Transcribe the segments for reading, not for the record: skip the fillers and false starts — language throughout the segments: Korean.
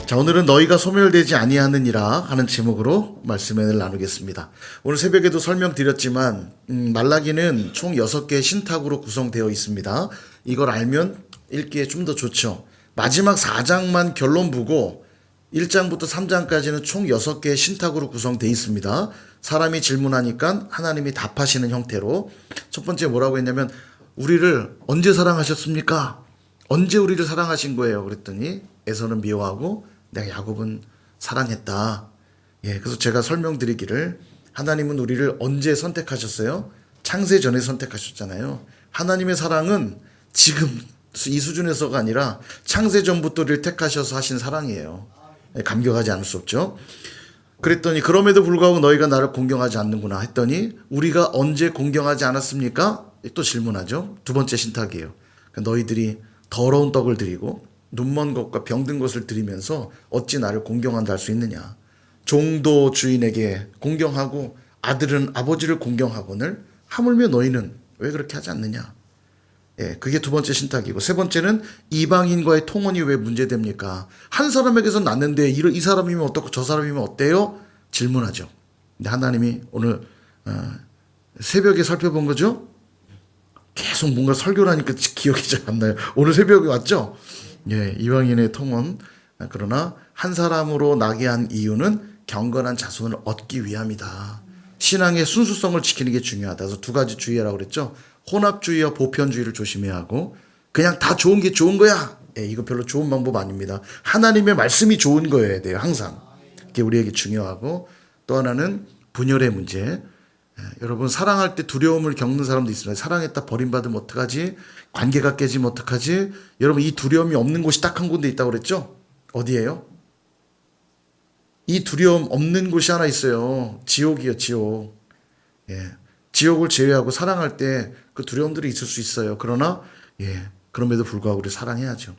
자, 오늘은 너희가 소멸되지 아니하느니라 하는 제목으로 말씀을 나누겠습니다. 오늘 새벽에도 설명드렸지만 말라기는 총 6개의 신탁으로 구성되어 있습니다. 이걸 알면 읽기에 좀 더 좋죠. 마지막 4장만 결론 보고 1장부터 3장까지는 총 6개의 신탁으로 구성되어 있습니다. 사람이 질문하니까 하나님이 답하시는 형태로. 첫 번째 뭐라고 했냐면 우리를 언제 사랑하셨습니까? 언제 우리를 사랑하신 거예요? 그랬더니 에서는 미워하고 내가 야곱은 사랑했다. 그래서 제가 설명드리기를 하나님은 우리를 언제 선택하셨어요? 창세 전에 선택하셨잖아요. 하나님의 사랑은 지금 이 수준에서가 아니라 창세 전부터 우리를 택하셔서 하신 사랑이에요. 감격하지 않을 수 없죠. 그랬더니 그럼에도 불구하고 너희가 나를 공경하지 않는구나 했더니 우리가 언제 공경하지 않았습니까? 또 질문하죠. 두 번째 신탁이에요. 너희들이 더러운 떡을 드리고 눈먼 것과 병든 것을 드리면서 어찌 나를 공경한다 할 수 있느냐. 종도 주인에게 공경하고 아들은 아버지를 공경하거늘 하물며 너희는 왜 그렇게 하지 않느냐. 그게 두 번째 신탁이고, 세 번째는 이방인과의 통혼이 왜 문제됩니까? 한 사람에게서 났는데 이 사람이면 어떻고 저 사람이면 어때요? 질문하죠. 근데 하나님이 오늘 새벽에 살펴본 거죠. 계속 뭔가 설교를 하니까 기억이 잘 안 나요. 오늘 새벽에 왔죠? 이방인의 통혼. 그러나 한 사람으로 나게 한 이유는 경건한 자손을 얻기 위함이다. 신앙의 순수성을 지키는 게 중요하다. 그래서 두 가지 주의하라고 그랬죠. 혼합주의와 보편주의를 조심해야 하고, 그냥 다 좋은 게 좋은 거야. 이거 별로 좋은 방법 아닙니다. 하나님의 말씀이 좋은 거여야 돼요. 항상. 그게 우리에게 중요하고, 또 하나는 분열의 문제. 여러분 사랑할 때 두려움을 겪는 사람도 있습니다. 사랑했다 버림받으면 어떡하지? 관계가 깨지면 어떡하지? 여러분 이 두려움이 없는 곳이 딱 한 군데 있다고 그랬죠? 어디예요? 이 두려움 없는 곳이 하나 있어요. 지옥이요, 지옥. 지옥을 제외하고 사랑할 때 그 두려움들이 있을 수 있어요. 그러나 그럼에도 불구하고 우리 사랑해야죠.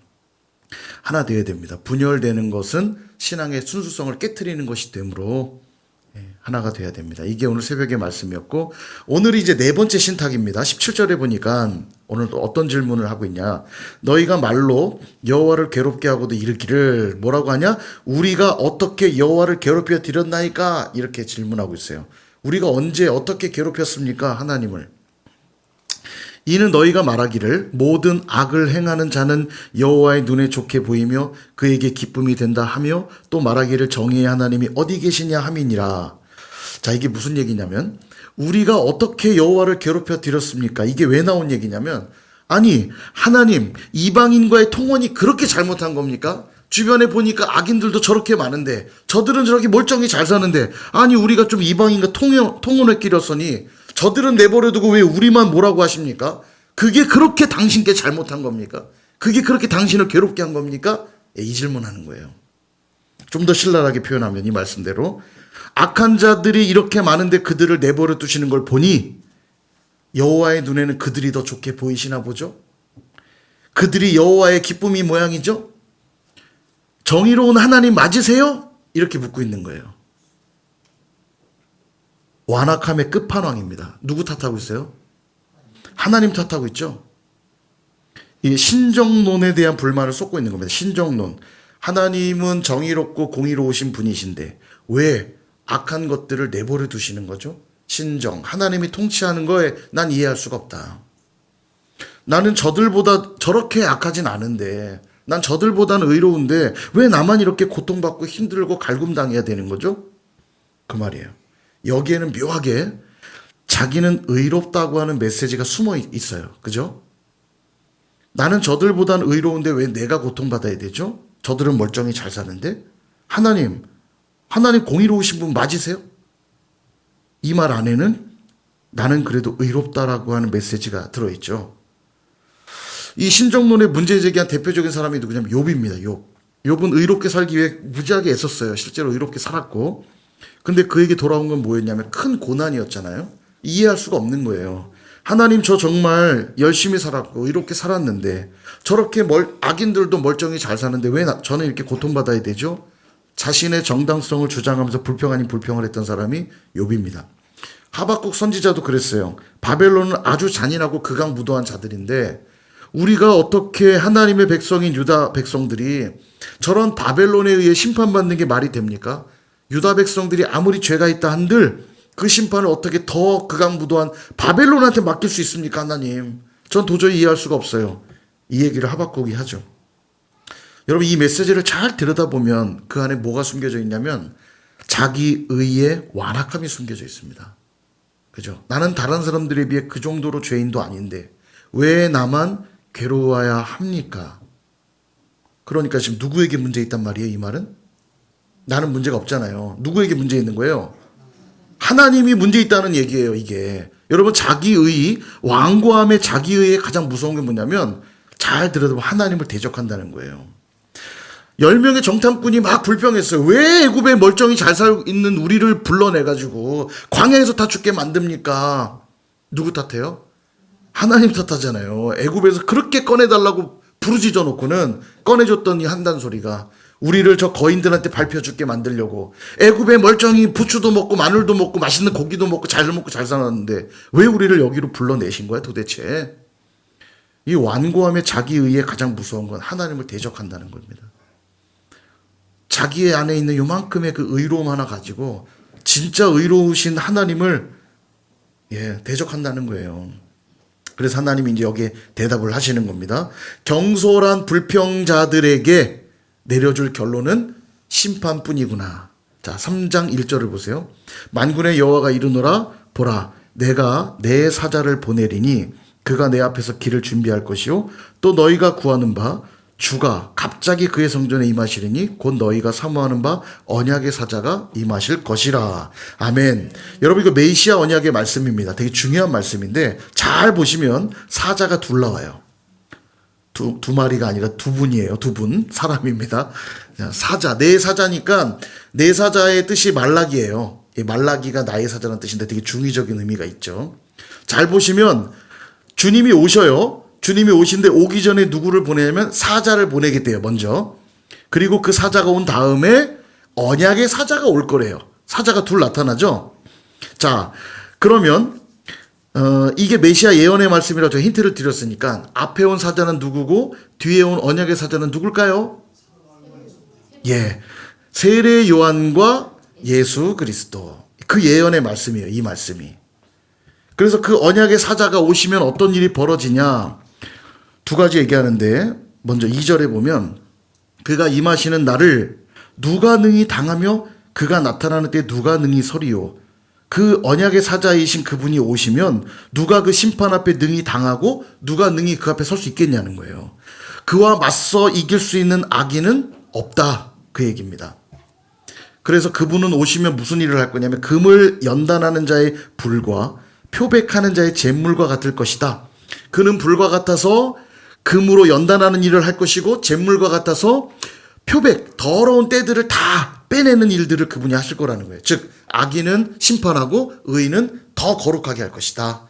하나 되어야 됩니다. 분열되는 것은 신앙의 순수성을 깨트리는 것이 되므로 하나가 돼야 됩니다. 이게 오늘 새벽의 말씀이었고, 오늘이 이제 네 번째 신탁입니다. 17절에 보니까 오늘 또 어떤 질문을 하고 있냐. 너희가 말로 여호와를 괴롭게 하고도 이르기를 뭐라고 하냐? 우리가 어떻게 여호와를 괴롭혀 드렸나이까? 이렇게 질문하고 있어요. 우리가 언제 어떻게 괴롭혔습니까? 하나님을. 이는 너희가 말하기를 모든 악을 행하는 자는 여호와의 눈에 좋게 보이며 그에게 기쁨이 된다 하며 또 말하기를 정의의 하나님이 어디 계시냐 함이니라. 자, 이게 무슨 얘기냐면 우리가 어떻게 여호와를 괴롭혀 드렸습니까? 이게 왜 나온 얘기냐면, 아니 하나님 이방인과의 통혼이 그렇게 잘못한 겁니까? 주변에 보니까 악인들도 저렇게 많은데 저들은 저렇게 멀쩡히 잘 사는데, 아니 우리가 좀 이방인과 통혼을 끼렸으니 저들은 내버려두고 왜 우리만 뭐라고 하십니까? 그게 그렇게 당신께 잘못한 겁니까? 그게 그렇게 당신을 괴롭게 한 겁니까? 이 질문하는 거예요. 좀 더 신랄하게 표현하면 이 말씀대로 악한 자들이 이렇게 많은데 그들을 내버려 두시는 걸 보니 여호와의 눈에는 그들이 더 좋게 보이시나 보죠? 그들이 여호와의 기쁨이 모양이죠? 정의로운 하나님 맞으세요? 이렇게 묻고 있는 거예요. 완악함의 끝판왕입니다. 누구 탓하고 있어요? 하나님 탓하고 있죠. 이 신정론에 대한 불만을 쏟고 있는 겁니다. 신정론. 하나님은 정의롭고 공의로우신 분이신데 왜 악한 것들을 내버려 두시는 거죠? 신정. 하나님이 통치하는 거에 난 이해할 수가 없다. 나는 저들보다 저렇게 악하진 않은데, 난 저들보다는 의로운데 왜 나만 이렇게 고통받고 힘들고 갈굼당해야 되는 거죠? 그 말이에요. 여기에는 묘하게 자기는 의롭다고 하는 메시지가 숨어 있어요. 그죠? 나는 저들보다는 의로운데 왜 내가 고통받아야 되죠? 저들은 멀쩡히 잘 사는데? 하나님 공의로우신 분 맞으세요? 이 말 안에는 나는 그래도 의롭다라고 하는 메시지가 들어있죠. 이 신정론의 문제 제기한 대표적인 사람이 누구냐면 욥입니다. 욥은 의롭게 살기 위해 무지하게 애썼어요. 실제로 의롭게 살았고, 근데 그에게 돌아온 건 뭐였냐면 큰 고난이었잖아요. 이해할 수가 없는 거예요. 하나님 저 정말 열심히 살았고 이렇게 살았는데 저렇게 악인들도 멀쩡히 잘 사는데 왜 저는 이렇게 고통받아야 되죠? 자신의 정당성을 주장하면서 불평 아닌 불평을 했던 사람이 욥입니다. 하박국 선지자도 그랬어요. 바벨론은 아주 잔인하고 극악무도한 자들인데 우리가 어떻게 하나님의 백성인 유다 백성들이 저런 바벨론에 의해 심판받는 게 말이 됩니까? 유다 백성들이 아무리 죄가 있다 한들 그 심판을 어떻게 더 극악무도한 바벨론한테 맡길 수 있습니까, 하나님? 전 도저히 이해할 수가 없어요. 이 얘기를 하박국이 하죠. 여러분, 이 메시지를 잘 들여다보면 그 안에 뭐가 숨겨져 있냐면 자기 의의 완악함이 숨겨져 있습니다. 그죠? 나는 다른 사람들에 비해 그 정도로 죄인도 아닌데 왜 나만 괴로워야 합니까? 그러니까 지금 누구에게 문제 있단 말이에요, 이 말은? 나는 문제가 없잖아요. 누구에게 문제 있는 거예요? 하나님이 문제 있다는 얘기예요, 이게. 여러분, 자기의, 완고함의 자기의의 가장 무서운 게 뭐냐면 잘 들여다보면 하나님을 대적한다는 거예요. 10명의 정탐꾼이 막 불평했어요. 왜 애굽에 멀쩡히 잘 살고 있는 우리를 불러내가지고 광야에서 다 죽게 만듭니까? 누구 탓해요? 하나님 탓하잖아요. 애굽에서 그렇게 꺼내달라고 부르짖어 놓고는 꺼내줬더니 한단 소리가 우리를 저 거인들한테 밟혀 죽게 만들려고. 애굽에 멀쩡히 부추도 먹고 마늘도 먹고 맛있는 고기도 먹고 잘 살았는데 왜 우리를 여기로 불러내신 거야 도대체? 이 완고함의 자기의에 가장 무서운 건 하나님을 대적한다는 겁니다. 자기의 안에 있는 요만큼의 그 의로움 하나 가지고 진짜 의로우신 하나님을 대적한다는 거예요. 그래서 하나님이 이제 여기에 대답을 하시는 겁니다. 경솔한 불평자들에게 내려줄 결론은 심판뿐이구나. 자, 3장 1절을 보세요. 만군의 여호와가 이르노라 보라 내가 내 사자를 보내리니 그가 내 앞에서 길을 준비할 것이요 또 너희가 구하는 바 주가 갑자기 그의 성전에 임하시리니 곧 너희가 사모하는 바 언약의 사자가 임하실 것이라. 아멘. 여러분, 이거 메시아 언약의 말씀입니다. 되게 중요한 말씀인데 잘 보시면 사자가 둘 나와요. 두 마리가 아니라 두 분이에요. 두 분 사람입니다. 사자, 내 사자니까 내 사자의 뜻이 말라기예요. 말라기가 나의 사자라는 뜻인데 되게 중의적인 의미가 있죠. 잘 보시면 주님이 오셔요. 주님이 오신데 오기 전에 누구를 보내냐면 사자를 보내겠대요, 먼저. 그리고 그 사자가 온 다음에 언약의 사자가 올 거래요. 사자가 둘 나타나죠. 자, 그러면 이게 메시아 예언의 말씀이라고 제가 힌트를 드렸으니까 앞에 온 사자는 누구고 뒤에 온 언약의 사자는 누굴까요? 세례 요한과 예수 그리스도. 그 예언의 말씀이에요, 이 말씀이. 그래서 그 언약의 사자가 오시면 어떤 일이 벌어지냐? 두 가지 얘기하는데 먼저 2절에 보면 그가 임하시는 날을 누가 능히 당하며 그가 나타나는 때 누가 능히 서리요. 그 언약의 사자이신 그분이 오시면 누가 그 심판 앞에 능히 당하고 누가 능히 그 앞에 설 수 있겠냐는 거예요. 그와 맞서 이길 수 있는 악인은 없다, 그 얘기입니다. 그래서 그분은 오시면 무슨 일을 할 거냐면 금을 연단하는 자의 불과 표백하는 자의 잿물과 같을 것이다. 그는 불과 같아서 금으로 연단하는 일을 할 것이고 잿물과 같아서 표백, 더러운 때들을 다 빼내는 일들을 그분이 하실 거라는 거예요. 즉 악인은 심판하고 의인은 더 거룩하게 할 것이다.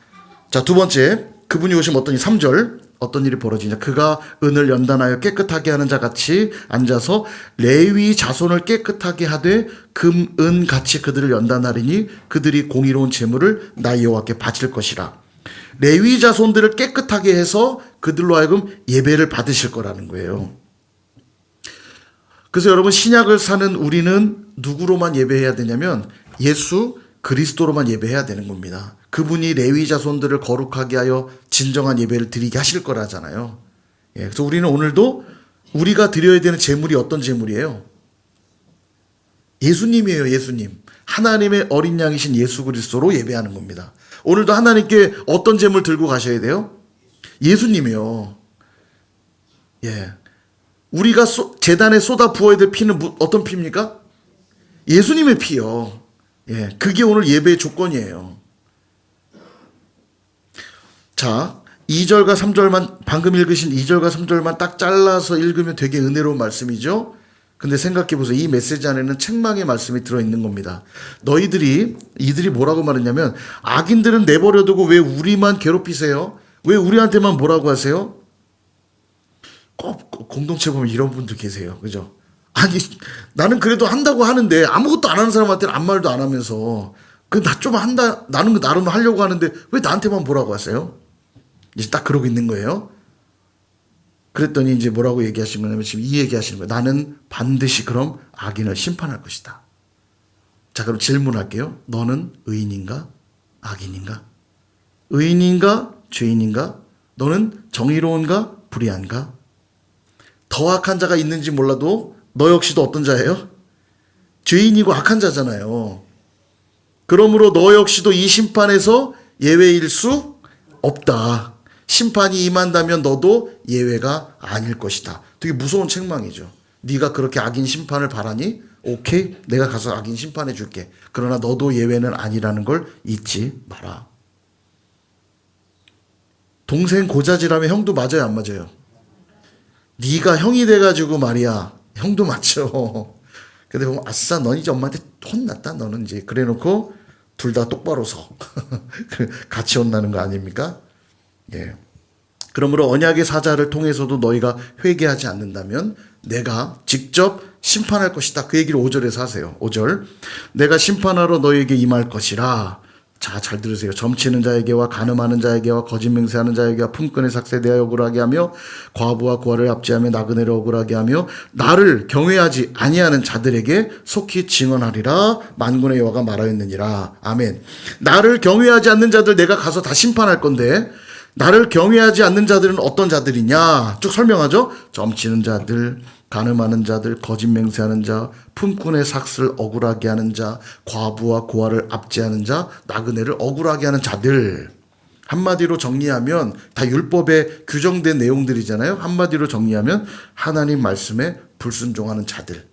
자, 두 번째, 그분이 오시면 어떤 일, 3절 어떤 일이 벌어지냐. 그가 은을 연단하여 깨끗하게 하는 자 같이 앉아서 레위 자손을 깨끗하게 하되 금, 은 같이 그들을 연단하리니 그들이 공의로운 제물을 나 여호와께 바칠 것이라. 레위 자손들을 깨끗하게 해서 그들로 하여금 예배를 받으실 거라는 거예요. 그래서 여러분, 신약을 사는 우리는 누구로만 예배해야 되냐면 예수 그리스도로만 예배해야 되는 겁니다. 그분이 레위 자손들을 거룩하게 하여 진정한 예배를 드리게 하실 거라잖아요. 그래서 우리는 오늘도 우리가 드려야 되는 제물이 어떤 제물이에요? 예수님이에요, 예수님. 하나님의 어린 양이신 예수 그리스도로 예배하는 겁니다. 오늘도 하나님께 어떤 제물 들고 가셔야 돼요? 예수님이요. 우리가 제단에 쏟아 부어야 될 피는 어떤 피입니까? 예수님의 피요. 그게 오늘 예배의 조건이에요. 자, 2절과 3절만, 방금 읽으신 2절과 3절만 딱 잘라서 읽으면 되게 은혜로운 말씀이죠. 근데 생각해 보세요. 이 메시지 안에는 책망의 말씀이 들어있는 겁니다. 이들이 뭐라고 말했냐면 악인들은 내버려두고 왜 우리만 괴롭히세요? 왜 우리한테만 뭐라고 하세요? 꼭 공동체 보면 이런 분들 계세요. 그죠? 아니, 나는 그래도 한다고 하는데 아무것도 안 하는 사람한테는 아무 말도 안 하면서 나 좀 한다, 나는 나름 하려고 하는데 왜 나한테만 뭐라고 하세요? 이제 딱 그러고 있는 거예요. 그랬더니 이제 뭐라고 얘기하신 거냐면 지금 이 얘기하시는 거예요. 나는 반드시 그럼 악인을 심판할 것이다. 자, 그럼 질문할게요. 너는 의인인가? 악인인가? 의인인가? 죄인인가? 너는 정의로운가? 불의한가? 더 악한 자가 있는지 몰라도 너 역시도 어떤 자예요? 죄인이고 악한 자잖아요. 그러므로 너 역시도 이 심판에서 예외일 수 없다. 심판이 임한다면 너도 예외가 아닐 것이다. 되게 무서운 책망이죠. 네가 그렇게 악인 심판을 바라니? 오케이, 내가 가서 악인 심판해 줄게. 그러나 너도 예외는 아니라는 걸 잊지 마라. 동생 고자질하면 형도 맞아요, 안 맞아요? 네가 형이 돼가지고 말이야, 형도 맞죠. 근데 보면 아싸, 넌 이제 엄마한테 혼났다. 너는 이제 그래놓고 둘 다 똑바로 서 같이 혼나는 거 아닙니까? 예. 그러므로 언약의 사자를 통해서도 너희가 회개하지 않는다면 내가 직접 심판할 것이다. 그 얘기를 5절에서 하세요. 5절. 내가 심판하러 너희에게 임할 것이라. 자, 잘 들으세요. 점치는 자에게와 간음하는 자에게와 거짓 맹세하는 자에게와 품꾼의 삭세에 대하여 억울하게 하며 과부와 고아를 압제하며 나그네를 억울하게 하며 나를 경외하지 아니하는 자들에게 속히 증언하리라. 만군의 여호와가 말하였느니라. 아멘. 나를 경외하지 않는 자들 내가 가서 다 심판할 건데 나를 경외하지 않는 자들은 어떤 자들이냐? 쭉 설명하죠. 점치는 자들, 간음하는 자들, 거짓 맹세하는 자, 품꾼의 삭슬 억울하게 하는 자, 과부와 고아를 압제하는 자, 나그네를 억울하게 하는 자들. 한마디로 정리하면 다 율법에 규정된 내용들이잖아요. 한마디로 정리하면 하나님 말씀에 불순종하는 자들,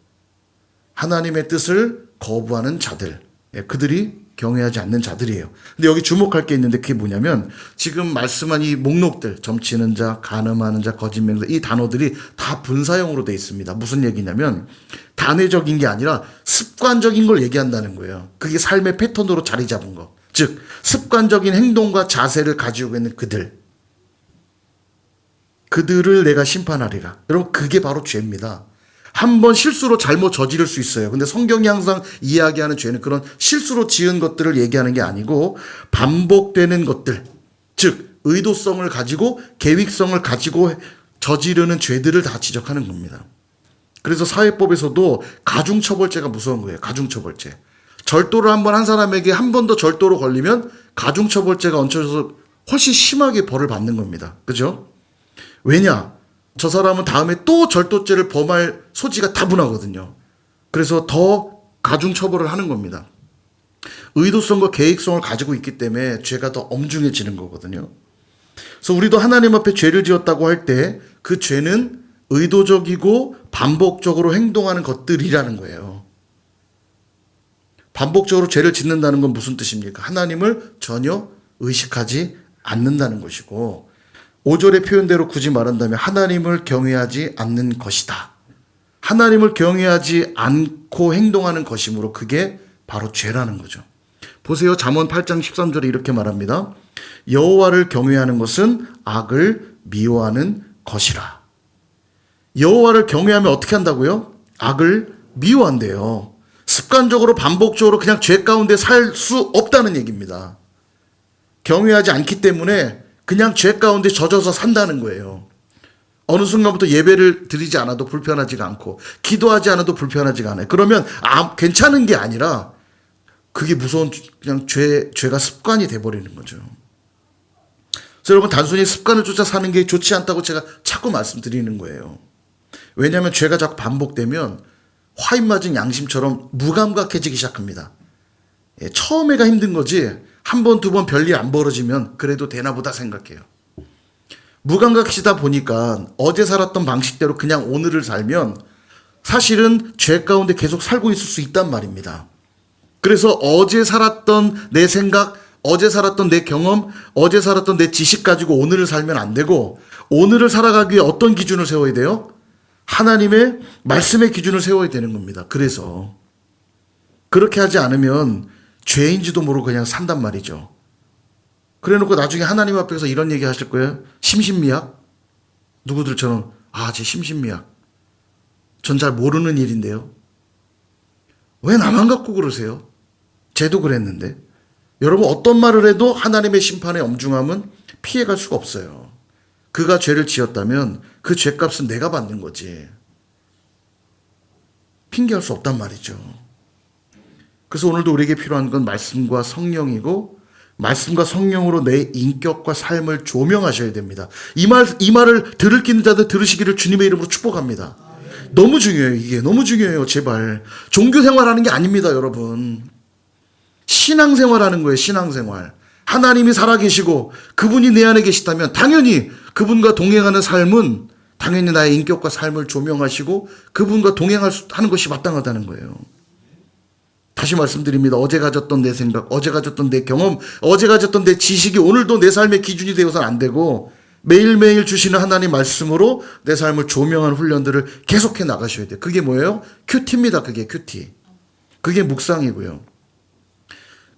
하나님의 뜻을 거부하는 자들, 그들이 경외하지 않는 자들이에요. 근데 여기 주목할 게 있는데 그게 뭐냐면 지금 말씀한 이 목록들, 점치는 자, 간음하는 자, 거짓 맹세, 이 단어들이 다 분사형으로 되어 있습니다. 무슨 얘기냐면 단회적인 게 아니라 습관적인 걸 얘기한다는 거예요. 그게 삶의 패턴으로 자리 잡은 거. 즉 습관적인 행동과 자세를 가지고 있는 그들을 내가 심판하리라. 여러분, 그게 바로 죄입니다. 한 번 실수로 잘못 저지를 수 있어요. 근데 성경이 항상 이야기하는 죄는 그런 실수로 지은 것들을 얘기하는 게 아니고 반복되는 것들, 즉 의도성을 가지고 계획성을 가지고 저지르는 죄들을 다 지적하는 겁니다. 그래서 사회법에서도 가중처벌죄가 무서운 거예요. 가중처벌죄. 절도를 한 번 한 사람에게 한 번 더 절도로 걸리면 가중처벌죄가 얹혀져서 훨씬 심하게 벌을 받는 겁니다. 그죠? 왜냐? 저 사람은 다음에 또 절도죄를 범할 소지가 다분하거든요. 그래서 더 가중처벌을 하는 겁니다. 의도성과 계획성을 가지고 있기 때문에 죄가 더 엄중해지는 거거든요. 그래서 우리도 하나님 앞에 죄를 지었다고 할 때 그 죄는 의도적이고 반복적으로 행동하는 것들이라는 거예요. 반복적으로 죄를 짓는다는 건 무슨 뜻입니까? 하나님을 전혀 의식하지 않는다는 것이고 5절의 표현대로 굳이 말한다면 하나님을 경외하지 않는 것이다. 하나님을 경외하지 않고 행동하는 것이므로 그게 바로 죄라는 거죠. 보세요. 잠언 8장 13절에 이렇게 말합니다. 여호와를 경외하는 것은 악을 미워하는 것이라. 여호와를 경외하면 어떻게 한다고요? 악을 미워한대요. 습관적으로 반복적으로 그냥 죄 가운데 살 수 없다는 얘기입니다. 경외하지 않기 때문에 그냥 죄 가운데 젖어서 산다는 거예요. 어느 순간부터 예배를 드리지 않아도 불편하지가 않고 기도하지 않아도 불편하지가 않아요. 그러면 괜찮은 게 아니라 그게 무서운 그냥 죄가 습관이 돼버리는 거죠. 그래서 여러분 단순히 습관을 쫓아 사는 게 좋지 않다고 제가 자꾸 말씀드리는 거예요. 왜냐하면 죄가 자꾸 반복되면 화인 맞은 양심처럼 무감각해지기 시작합니다. 처음에가 힘든 거지 한 번, 두 번 별일 안 벌어지면 그래도 되나 보다 생각해요. 무감각해지다 보니까 어제 살았던 방식대로 그냥 오늘을 살면 사실은 죄 가운데 계속 살고 있을 수 있단 말입니다. 그래서 어제 살았던 내 생각, 어제 살았던 내 경험, 어제 살았던 내 지식 가지고 오늘을 살면 안 되고 오늘을 살아가기 위해 어떤 기준을 세워야 돼요? 하나님의 말씀의 기준을 세워야 되는 겁니다. 그래서 그렇게 하지 않으면 죄인지도 모르고 그냥 산단 말이죠. 그래 놓고 나중에 하나님 앞에서 이런 얘기 하실 거예요. 심신미약? 누구들처럼 제 심신미약. 전 잘 모르는 일인데요. 왜 나만 갖고 그러세요? 쟤도 그랬는데. 여러분 어떤 말을 해도 하나님의 심판의 엄중함은 피해갈 수가 없어요. 그가 죄를 지었다면 그 죄값은 내가 받는 거지. 핑계할 수 없단 말이죠. 그래서 오늘도 우리에게 필요한 건 말씀과 성령이고, 말씀과 성령으로 내 인격과 삶을 조명하셔야 됩니다. 이 말을 들을 끼는 자들 들으시기를 주님의 이름으로 축복합니다. 너무 중요해요. 이게 너무 중요해요. 제발. 종교 생활하는 게 아닙니다, 여러분. 신앙생활하는 거예요. 신앙생활. 하나님이 살아계시고 그분이 내 안에 계시다면 당연히 그분과 동행하는 삶은 당연히 나의 인격과 삶을 조명하시고 그분과 동행하는 것이 마땅하다는 거예요. 다시 말씀드립니다. 어제 가졌던 내 생각, 어제 가졌던 내 경험, 어제 가졌던 내 지식이 오늘도 내 삶의 기준이 되어서는 안 되고, 매일매일 주시는 하나님 말씀으로 내 삶을 조명하는 훈련들을 계속해 나가셔야 돼요. 그게 뭐예요? 큐티입니다. 그게 큐티. 그게 묵상이고요.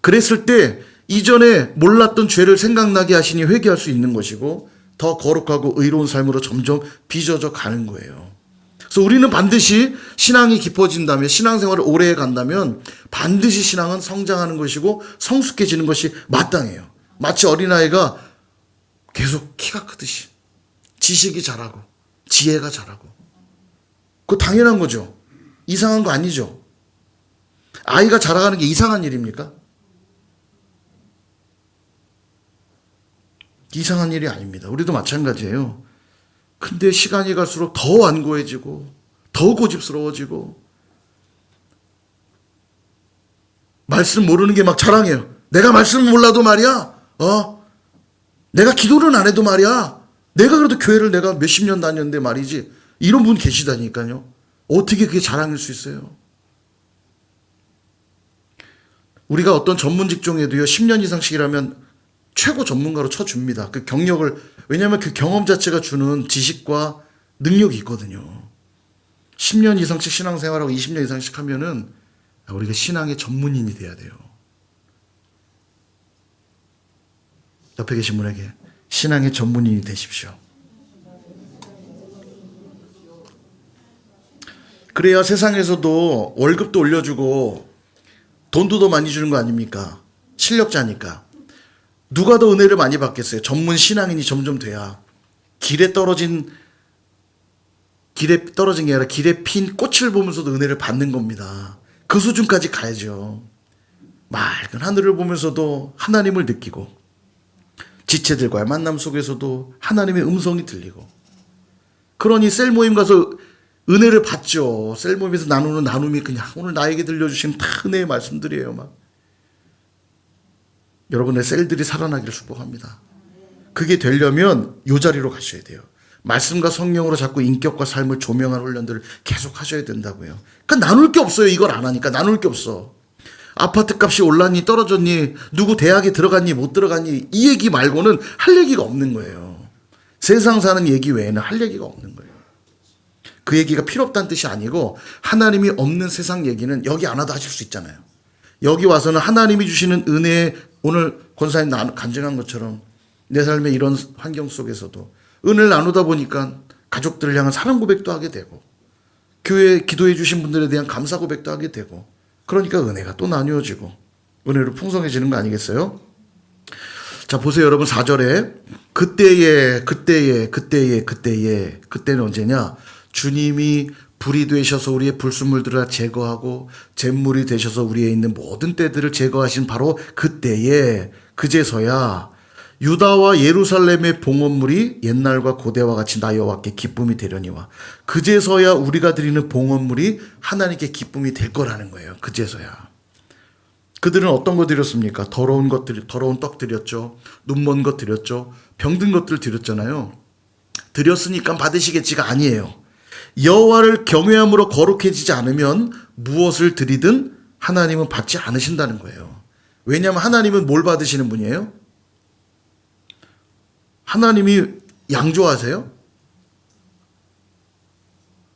그랬을 때 이전에 몰랐던 죄를 생각나게 하시니 회개할 수 있는 것이고, 더 거룩하고 의로운 삶으로 점점 빚어져 가는 거예요. 그래서 우리는 반드시 신앙이 깊어진다면, 신앙생활을 오래 간다면 반드시 신앙은 성장하는 것이고 성숙해지는 것이 마땅해요. 마치 어린아이가 계속 키가 크듯이 지식이 자라고 지혜가 자라고, 그거 당연한 거죠. 이상한 거 아니죠. 아이가 자라가는 게 이상한 일입니까? 이상한 일이 아닙니다. 우리도 마찬가지예요. 근데 시간이 갈수록 더 완고해지고 더 고집스러워지고, 말씀 모르는 게 막 자랑해요. 내가 말씀 몰라도 말이야, 내가 기도는 안 해도 말이야, 내가 그래도 교회를 내가 몇십 년 다녔는데 말이지, 이런 분 계시다니까요. 어떻게 그게 자랑일 수 있어요? 우리가 어떤 전문 직종에도요, 10년 이상씩 일하면 최고 전문가로 쳐줍니다. 그 경력을, 왜냐하면 그 경험 자체가 주는 지식과 능력이 있거든요. 10년 이상씩 신앙생활하고 20년 이상씩 하면은 우리가 신앙의 전문인이 돼야 돼요. 옆에 계신 분에게 신앙의 전문인이 되십시오. 그래야 세상에서도 월급도 올려주고 돈도 더 많이 주는 거 아닙니까? 실력자니까. 누가 더 은혜를 많이 받겠어요? 전문 신앙인이 점점 돼야. 길에 떨어진 게 아니라 길에 핀 꽃을 보면서도 은혜를 받는 겁니다. 그 수준까지 가야죠. 맑은 하늘을 보면서도 하나님을 느끼고, 지체들과의 만남 속에서도 하나님의 음성이 들리고, 그러니 셀 모임 가서 은혜를 받죠. 셀 모임에서 나누는 나눔이 그냥 오늘 나에게 들려주신 다 은혜의 말씀들이에요. 막 여러분의 셀들이 살아나기를 축복합니다. 그게 되려면 이 자리로 가셔야 돼요. 말씀과 성령으로 자꾸 인격과 삶을 조명하는 훈련들을 계속 하셔야 된다고요. 그러니까 나눌 게 없어요. 이걸 안 하니까 나눌 게 없어. 아파트 값이 올랐니 떨어졌니, 누구 대학에 들어갔니 못 들어갔니, 이 얘기 말고는 할 얘기가 없는 거예요. 세상 사는 얘기 외에는 할 얘기가 없는 거예요. 그 얘기가 필요 없다는 뜻이 아니고, 하나님이 없는 세상 얘기는 여기 안 와도 하실 수 있잖아요. 여기 와서는 하나님이 주시는 은혜에, 오늘 권사님 간증한 것처럼 내 삶의 이런 환경 속에서도 은혜를 나누다 보니까 가족들을 향한 사랑 고백도 하게 되고, 교회에 기도해 주신 분들에 대한 감사 고백도 하게 되고, 그러니까 은혜가 또 나누어지고 은혜로 풍성해지는 거 아니겠어요? 자, 보세요 여러분. 4절에 그때는 언제냐? 주님이 불이 되셔서 우리의 불순물들을 제거하고 잿물이 되셔서 우리에 있는 모든 때들을 제거하신 바로 그때에, 그제서야 유다와 예루살렘의 봉헌물이 옛날과 고대와 같이 나 여호와께 기쁨이 되려니와, 그제서야 우리가 드리는 봉헌물이 하나님께 기쁨이 될 거라는 거예요. 그제서야. 그들은 어떤 거 드렸습니까? 더러운 떡 드렸죠. 눈먼 것 드렸죠. 병든 것들 드렸잖아요. 드렸으니까 받으시겠지가 아니에요. 여호와를 경외함으로 거룩해지지 않으면 무엇을 드리든 하나님은 받지 않으신다는 거예요. 왜냐하면 하나님은 뭘 받으시는 분이에요? 하나님이 양 좋아하세요?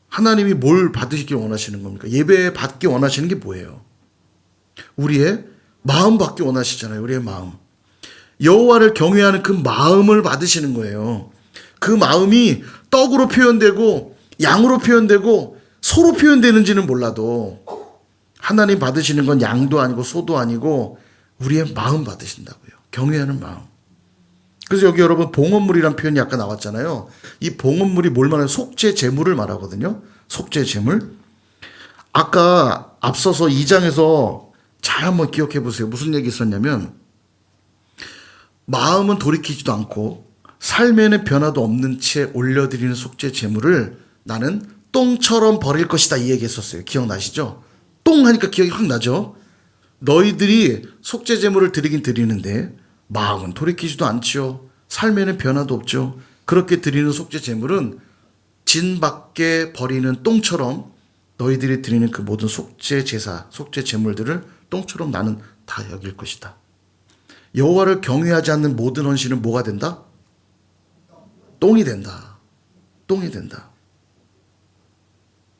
하나님이 뭘 받으시길 원하시는 겁니까? 예배 받기 원하시는 게 뭐예요? 우리의 마음 받기 원하시잖아요. 우리의 마음. 여호와를 경외하는 그 마음을 받으시는 거예요. 그 마음이 떡으로 표현되고 양으로 표현되고 소로 표현되는지는 몰라도 하나님 받으시는 건 양도 아니고 소도 아니고 우리의 마음 받으신다고요. 경외하는 마음. 그래서 여기 여러분 봉헌물이란 표현이 아까 나왔잖아요. 이 봉헌물이 뭘 말하는 속죄 제물을 말하거든요. 속죄 제물. 아까 앞서서 2장에서 잘 한번 기억해 보세요. 무슨 얘기 있었냐면 마음은 돌이키지도 않고 삶에는 변화도 없는 채 올려드리는 속죄 제물을 나는 똥처럼 버릴 것이다 이 얘기했었어요. 기억나시죠? 똥 하니까 기억이 확 나죠? 너희들이 속죄 제물을 드리긴 드리는데 마음은 돌이키지도 않지요. 삶에는 변화도 없죠. 그렇게 드리는 속죄 제물은 진 밖에 버리는 똥처럼 너희들이 드리는 그 모든 속죄 제사, 속죄 제물들을 똥처럼 나는 다 여길 것이다. 여호와를 경외하지 않는 모든 헌신은 뭐가 된다? 똥이 된다. 똥이 된다.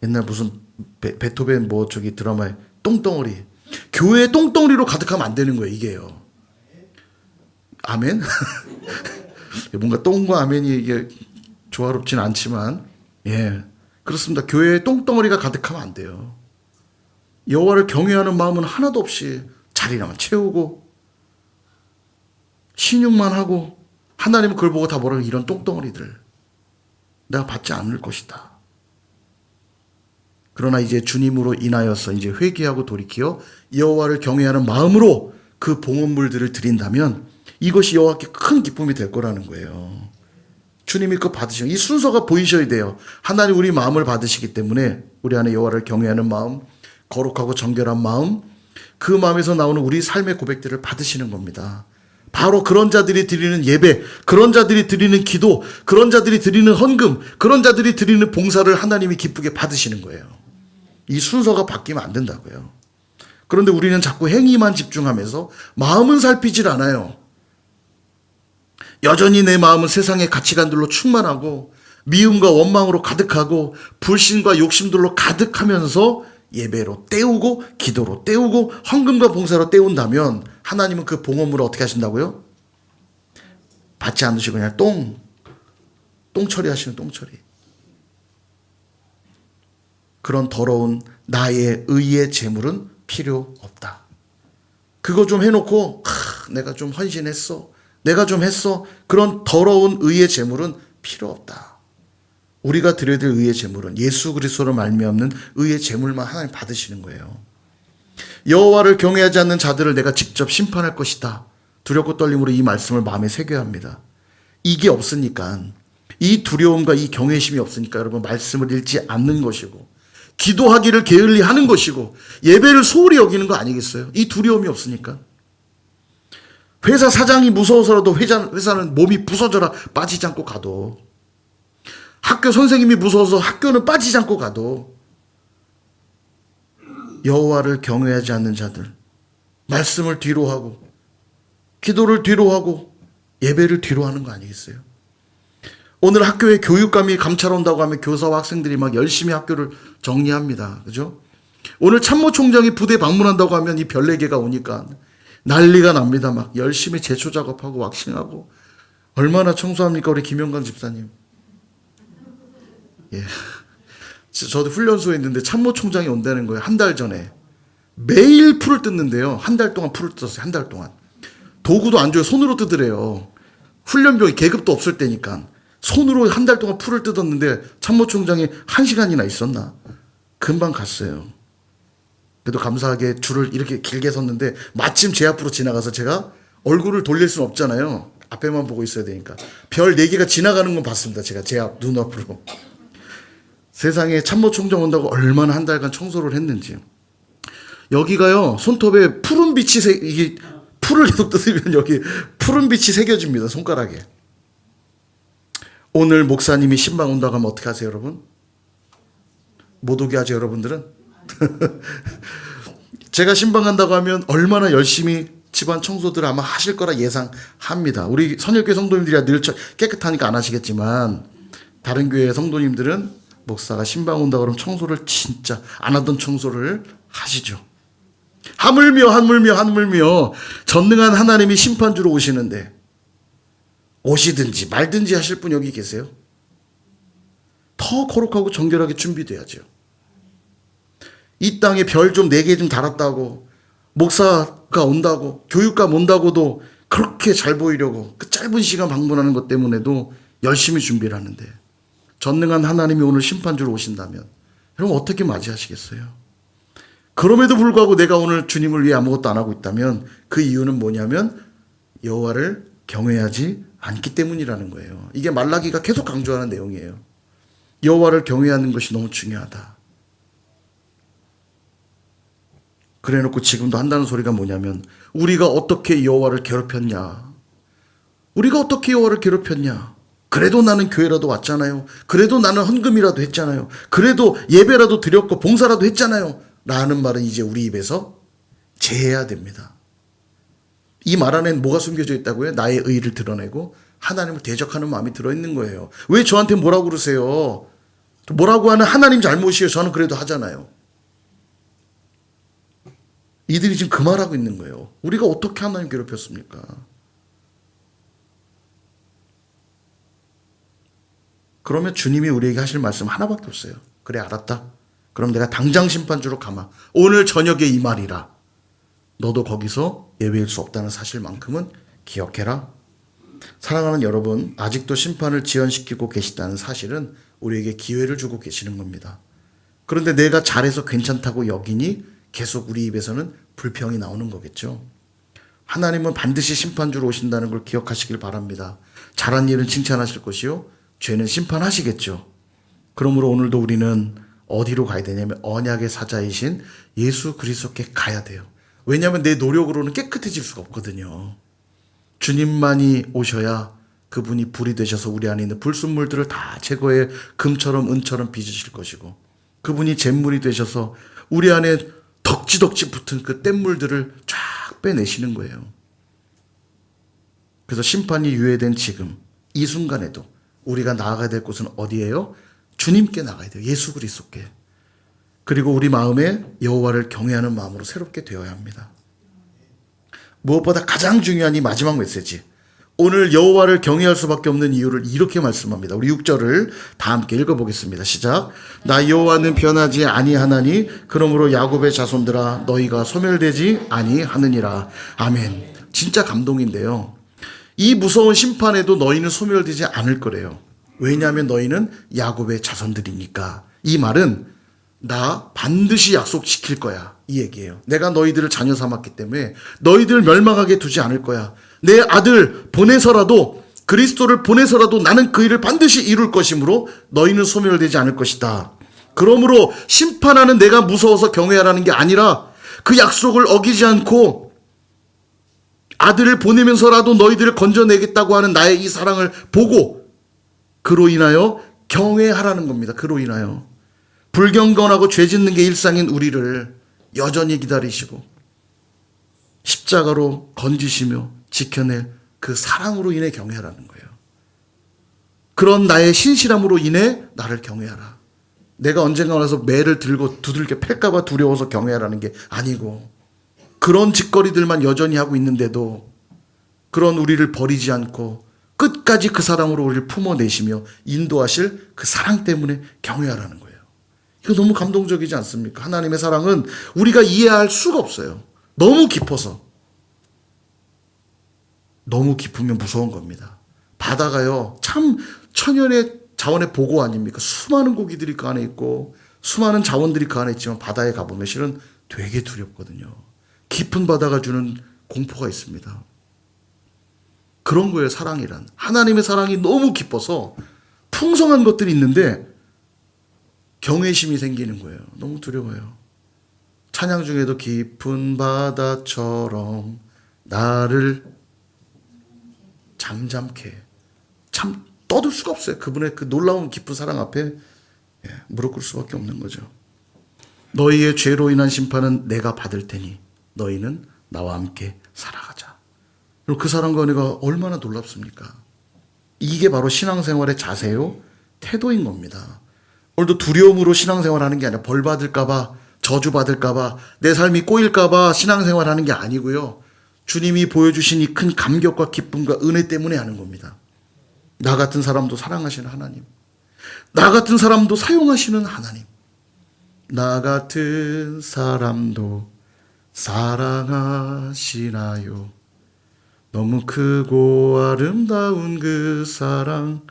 옛날 무슨 베토벤 뭐 저기 드라마에 똥덩어리. 교회에 똥덩어리로 가득하면 안 되는 거예요, 이게요. 아멘? 뭔가 똥과 아멘이 이게 조화롭진 않지만, 예. 그렇습니다. 교회에 똥덩어리가 가득하면 안 돼요. 여호와를 경외하는 마음은 하나도 없이 자리나만 채우고, 신용만 하고, 하나님은 그걸 보고 다 뭐라고 이런 똥덩어리들. 내가 받지 않을 것이다. 그러나 이제 주님으로 인하여서 이제 회개하고 돌이키어 여호와를 경외하는 마음으로 그 봉헌물들을 드린다면 이것이 여호와께 큰 기쁨이 될 거라는 거예요. 주님이 그거 받으시고 이 순서가 보이셔야 돼요. 하나님 우리 마음을 받으시기 때문에 우리 안에 여호와를 경외하는 마음, 거룩하고 정결한 마음, 그 마음에서 나오는 우리 삶의 고백들을 받으시는 겁니다. 바로 그런 자들이 드리는 예배, 그런 자들이 드리는 기도, 그런 자들이 드리는 헌금, 그런 자들이 드리는 봉사를 하나님이 기쁘게 받으시는 거예요. 이 순서가 바뀌면 안 된다고요. 그런데 우리는 자꾸 행위만 집중하면서 마음은 살피질 않아요. 여전히 내 마음은 세상의 가치관들로 충만하고 미움과 원망으로 가득하고 불신과 욕심들로 가득하면서 예배로 때우고 기도로 때우고 헌금과 봉사로 때운다면 하나님은 그 봉헌물을 어떻게 하신다고요? 받지 않으시고 그냥 똥 처리하시는 똥 처리. 그런 더러운 나의 의의 재물은 필요 없다. 그거 좀 해놓고 내가 좀 헌신했어. 내가 좀 했어. 그런 더러운 의의 재물은 필요 없다. 우리가 드려야 될 의의 제물은 예수 그리스도로 말미암는 의의 제물만 하나님 받으시는 거예요. 여호와를 경외하지 않는 자들을 내가 직접 심판할 것이다. 두렵고 떨림으로 이 말씀을 마음에 새겨야 합니다. 이게 없으니까, 이 두려움과 이 경외심이 없으니까 여러분 말씀을 읽지 않는 것이고 기도하기를 게을리 하는 것이고 예배를 소홀히 여기는 거 아니겠어요? 이 두려움이 없으니까. 회사 사장이 무서워서라도 회사는 몸이 부서져라 빠지지 않고 가도, 학교 선생님이 무서워서 학교는 빠지지 않고 가도 여호와를 경외하지 않는 자들, 말씀을 뒤로 하고 기도를 뒤로 하고 예배를 뒤로 하는 거 아니겠어요? 오늘 학교에 교육감이 감찰 온다고 하면 교사와 학생들이 막 열심히 학교를 정리합니다. 그죠? 오늘 참모총장이 부대 방문한다고 하면 이 별 4개가 오니까 난리가 납니다. 막 열심히 제초 작업하고 왁싱하고. 얼마나 청소합니까 우리 김영관 집사님. 예. 저도 훈련소에 있는데 참모총장이 온다는 거예요. 한 달 전에. 매일 풀을 뜯는데요. 한 달 동안 풀을 뜯었어요. 한 달 동안. 도구도 안 줘요. 손으로 뜯으래요. 훈련병이 계급도 없을 때니까. 손으로 한 달 동안 풀을 뜯었는데 참모총장이 1시간이나 있었나? 금방 갔어요. 그래도 감사하게 줄을 이렇게 길게 섰는데 마침 제 앞으로 지나가서 제가 얼굴을 돌릴 수는 없잖아요. 앞에만 보고 있어야 되니까. 별 4개가 지나가는 건 봤습니다. 제가 제 눈앞으로. 세상에 참모총장 온다고 얼마나 한 달간 청소를 했는지. 여기가요, 손톱에 푸른 빛이 이게 풀을 계속 뜯으면 여기 푸른 빛이 새겨집니다. 손가락에. 오늘 목사님이 신방 온다고 하면 어떻게 하세요, 여러분? 못 오게 하죠, 여러분들은? 제가 신방 간다고 하면 얼마나 열심히 집안 청소들 아마 하실 거라 예상합니다. 우리 선일교회 성도님들이야 늘 깨끗하니까 안 하시겠지만 다른 교회 성도님들은 목사가 신방 온다 그러면 청소를 진짜 안 하던 청소를 하시죠. 하물며 전능한 하나님이 심판주로 오시는데 오시든지 말든지 하실 분 여기 계세요? 더 거룩하고 정결하게 준비돼야죠. 이 땅에 별 좀 4개 좀 달았다고, 목사가 온다고, 교육감 온다고도 그렇게 잘 보이려고 그 짧은 시간 방문하는 것 때문에도 열심히 준비를 하는데 전능한 하나님이 오늘 심판주로 오신다면 여러분 어떻게 맞이하시겠어요? 그럼에도 불구하고 내가 오늘 주님을 위해 아무것도 안 하고 있다면 그 이유는 뭐냐면 여호와를 경외하지 않기 때문이라는 거예요. 이게 말라기가 계속 강조하는 내용이에요. 여호와를 경외하는 것이 너무 중요하다. 그래놓고 지금도 한다는 소리가 뭐냐면 우리가 어떻게 여호와를 괴롭혔냐. 우리가 어떻게 여호와를 괴롭혔냐. 그래도 나는 교회라도 왔잖아요. 그래도 나는 헌금이라도 했잖아요. 그래도 예배라도 드렸고 봉사라도 했잖아요. 라는 말은 이제 우리 입에서 제해야 됩니다. 이 말 안에는 뭐가 숨겨져 있다고요? 나의 의의를 드러내고 하나님을 대적하는 마음이 들어있는 거예요. 왜 저한테 뭐라고 그러세요? 뭐라고 하는 하나님 잘못이에요. 저는 그래도 하잖아요. 이들이 지금 그 말하고 있는 거예요. 우리가 어떻게 하나님 괴롭혔습니까? 그러면 주님이 우리에게 하실 말씀 하나밖에 없어요. 그래 알았다. 그럼 내가 당장 심판주로 가마. 오늘 저녁에 이 말이라. 너도 거기서 예외일 수 없다는 사실만큼은 기억해라. 사랑하는 여러분, 아직도 심판을 지연시키고 계시다는 사실은 우리에게 기회를 주고 계시는 겁니다. 그런데 내가 잘해서 괜찮다고 여기니 계속 우리 입에서는 불평이 나오는 거겠죠. 하나님은 반드시 심판주로 오신다는 걸 기억하시길 바랍니다. 잘한 일은 칭찬하실 것이요 죄는 심판하시겠죠. 그러므로 오늘도 우리는 어디로 가야 되냐면 언약의 사자이신 예수 그리스도께 가야 돼요. 왜냐하면 내 노력으로는 깨끗해질 수가 없거든요. 주님만이 오셔야 그분이 불이 되셔서 우리 안에 있는 불순물들을 다 제거해 금처럼 은처럼 빚으실 것이고 그분이 잿물이 되셔서 우리 안에 덕지덕지 붙은 그 뗏물들을 쫙 빼내시는 거예요. 그래서 심판이 유예된 지금 이 순간에도 우리가 나아가야 될 곳은 어디예요? 주님께 나가야 돼요. 예수 그리스도께. 그리고 우리 마음에 여호와를 경외하는 마음으로 새롭게 되어야 합니다. 무엇보다 가장 중요한 이 마지막 메시지. 오늘 여호와를 경외할 수밖에 없는 이유를 이렇게 말씀합니다. 우리 6절을 다 함께 읽어보겠습니다. 시작. 나 여호와는 변하지 아니하나니 그러므로 야곱의 자손들아 너희가 소멸되지 아니하느니라. 아멘. 진짜 감동인데요. 이 무서운 심판에도 너희는 소멸되지 않을 거래요. 왜냐하면 너희는 야곱의 자손들이니까. 이 말은 나 반드시 약속시킬 거야. 이 얘기예요. 내가 너희들을 자녀 삼았기 때문에 너희들 멸망하게 두지 않을 거야. 내 아들 보내서라도 그리스도를 보내서라도 나는 그 일을 반드시 이룰 것이므로 너희는 소멸되지 않을 것이다. 그러므로 심판하는 내가 무서워서 경외하라는 게 아니라 그 약속을 어기지 않고 아들을 보내면서라도 너희들을 건져내겠다고 하는 나의 이 사랑을 보고 그로 인하여 경외하라는 겁니다. 그로 인하여 불경건하고 죄 짓는 게 일상인 우리를 여전히 기다리시고 십자가로 건지시며 지켜낼 그 사랑으로 인해 경외하라는 거예요. 그런 나의 신실함으로 인해 나를 경외하라. 내가 언젠가 와서 매를 들고 두들겨 팰까봐 두려워서 경외하라는 게 아니고 그런 짓거리들만 여전히 하고 있는데도 그런 우리를 버리지 않고 끝까지 그 사랑으로 우리를 품어내시며 인도하실 그 사랑 때문에 경외하라는 거예요. 이거 너무 감동적이지 않습니까? 하나님의 사랑은 우리가 이해할 수가 없어요. 너무 깊어서. 너무 깊으면 무서운 겁니다. 바다가요, 참 천연의 자원의 보고 아닙니까? 수많은 고기들이 그 안에 있고 수많은 자원들이 그 안에 있지만 바다에 가보면 실은 되게 두렵거든요. 깊은 바다가 주는 공포가 있습니다. 그런 거예요, 사랑이란. 하나님의 사랑이 너무 깊어서 풍성한 것들이 있는데 경외심이 생기는 거예요. 너무 두려워요. 찬양 중에도 깊은 바다처럼 나를 잠잠케. 참 떠들 수가 없어요. 그분의 그 놀라운 깊은 사랑 앞에 무릎 꿇을 수밖에 없는 거죠. 너희의 죄로 인한 심판은 내가 받을 테니 너희는 나와 함께 살아가자. 그리고 그 사랑과 은혜가 얼마나 놀랍습니까? 이게 바로 신앙생활의 자세요, 태도인 겁니다. 오늘도 두려움으로 신앙생활하는 게 아니라 벌 받을까봐, 저주 받을까봐, 내 삶이 꼬일까봐 신앙생활하는 게 아니고요. 주님이 보여주신 이 큰 감격과 기쁨과 은혜 때문에 하는 겁니다. 나 같은 사람도 사랑하시는 하나님, 나 같은 사람도 사용하시는 하나님, 나 같은 사람도 사랑하시나요? 너무 크고 아름다운 그 사랑.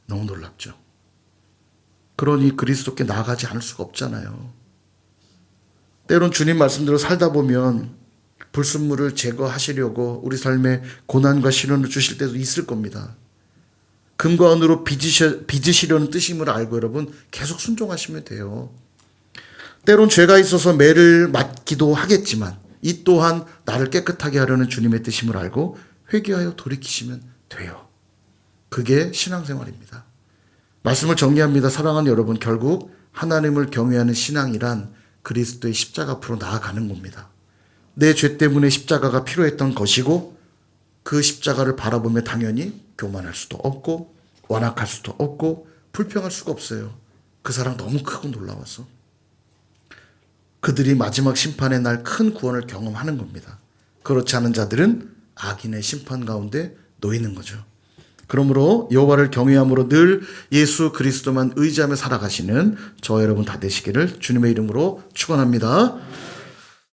너무 놀랍죠. 그러니 그리스도께 나아가지 않을 수가 없잖아요. 때론 주님 말씀대로 살다 보면 불순물을 제거하시려고 우리 삶에 고난과 시련을 주실 때도 있을 겁니다. 금과 은으로 빚으시려는 뜻임을 알고 여러분 계속 순종하시면 돼요. 때론 죄가 있어서 매를 맞기도 하겠지만 이 또한 나를 깨끗하게 하려는 주님의 뜻임을 알고 회개하여 돌이키시면 돼요. 그게 신앙생활입니다. 말씀을 정리합니다. 사랑하는 여러분, 결국 하나님을 경외하는 신앙이란 그리스도의 십자가 앞으로 나아가는 겁니다. 내 죄 때문에 십자가가 필요했던 것이고 그 십자가를 바라보며 당연히 교만할 수도 없고 완악할 수도 없고 불평할 수가 없어요. 그 사랑 너무 크고 놀라워서. 그들이 마지막 심판의 날 큰 구원을 경험하는 겁니다. 그렇지 않은 자들은 악인의 심판 가운데 놓이는 거죠. 그러므로 여호와를 경외함으로 늘 예수 그리스도만 의지하며 살아가시는 저와 여러분 다 되시기를 주님의 이름으로 축원합니다.